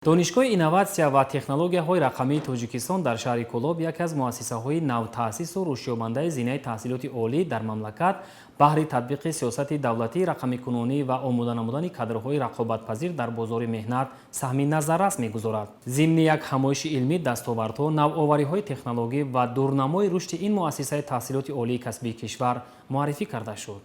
донишгоҳи инноватсия ва технологияҳои рақамии Тоҷикистон дар шаҳри Кӯлоб яке аз муассисаҳои навтаъсису рушдёбандаи зинаи таҳсилоти олӣ дар мамлакат баҳри татбиқи сиёсати давлатии рақамикунонӣ ва омода намудани кадрҳои рақобатпазир дар бозори меҳнат саҳми назаррас мегузорад. Зимни як ҳамоиши илмӣ дастовардҳо, навовариҳои технологӣ ва дурнамои рушди ин муассисаи таҳсилоти олии касбии кишвар муаррифӣ карда шуд.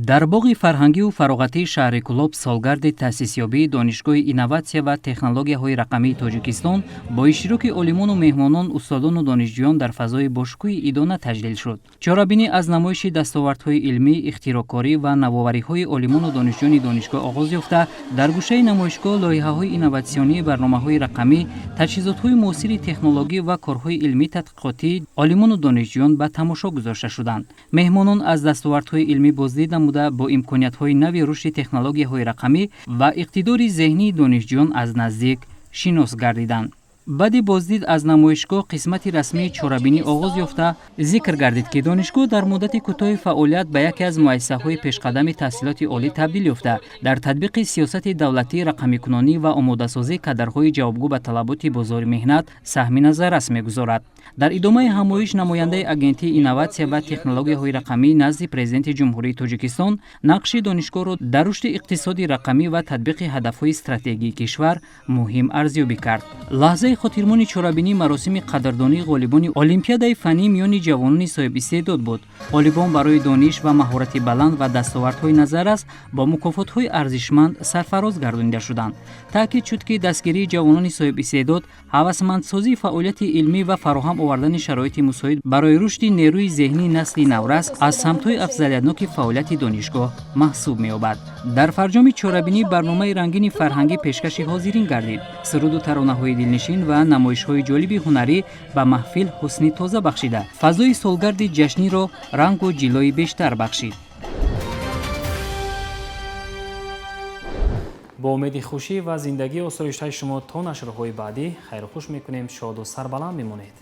дар боғи фарҳангиву фароғатии шаҳри Кӯлоб солгарди таъсисёбии Донишгоҳи инноватсия ва технологияҳои рақамии Тоҷикистон бо иштироки олимону меҳмонон, устодону донишҷӯён дар фазои бошкӯҳи идона таҷлил шуд. Чорабинӣ аз намоиши дастовардҳои илмӣ, ихтироъкорӣ ва навовариҳои олимону донишҷӯёни донишгоҳ оғоз ёфта, дар гӯшаи намоишгоҳ лоиҳаҳои инноватсионии барномаҳои рақамӣ, таҷҳизотҳои муосири технологӣ ва корҳои илмии тадқиқотӣ олимону донишҷӯён ба тамошо гузошта шуданд. Меҳмонон аз дастовардҳои илмӣ боздид намуда бо имкониятҳои нави рушди технологияҳои рақамӣ ва иқтидори зеҳнии донишҷӯён аз наздик шинос гардиданд. баъди боздид аз намоишгоҳ қисмати расмии чорабинӣ оғоз ёфта, зикр гардид ки донишгоҳ дар муддати кӯтоҳи фаъолият ба яке аз муассисаҳои пешқадами таҳсилоти олӣ табдил ёфта, дар татбиқи сиёсати давлатии рақамикунонӣ ва омодасозии кадрҳои ҷавобгӯ ба талаботи бозори меҳнат саҳми назаррас мегузорад. дар идомаи ҳамоиш намояндаи агентии инноватсия ва технологияҳои рақамӣ назди президенти ҷумҳурии Тоҷикистон нақши донишгоҳро дар рушди иқтисоди рақамӣ ва татбиқи ҳадафҳои стратегии кишвар муҳим арзёбӣ кард. лаҳзаи хотирмони чорабинӣ маросими қадрдонии ғолибони олимпиадаи фанӣ миёни ҷавонони соҳибистеъдод буд. ғолибон барои дониш ва маҳорати баланд ва дастовардҳои назаррас бо мукофотҳои арзишманд сарфароз гардонида шуданд. таъкид шуд ки дастгирии ҷавонони соҳибистеъдод, ҳавасмандсозии фаъолияти илмӣ ва фароҳам овардани шароити мусоид барои рушди нерӯи зеҳнии насли наврас аз самтҳои афзалиятноки фаъолияти донишгоҳ маҳсуб меёбад. дар фарҷоми чорабинӣ барномаи рангини фарҳангӣ пешкаши ҳозирин гардид. суруду таронаҳои дилнишин ва намоишҳои ҷолиби ҳунарӣ ба маҳфил ҳусни тоза бахшида, фазои солгарди ҷашниро рангу ҷилои бештар бахшид. бо умеди хушӣ ва зиндагии осоиштаи шумо то нашрҳои баъдӣ хайрухуш мекунем. шоду сарбаланд бимонед.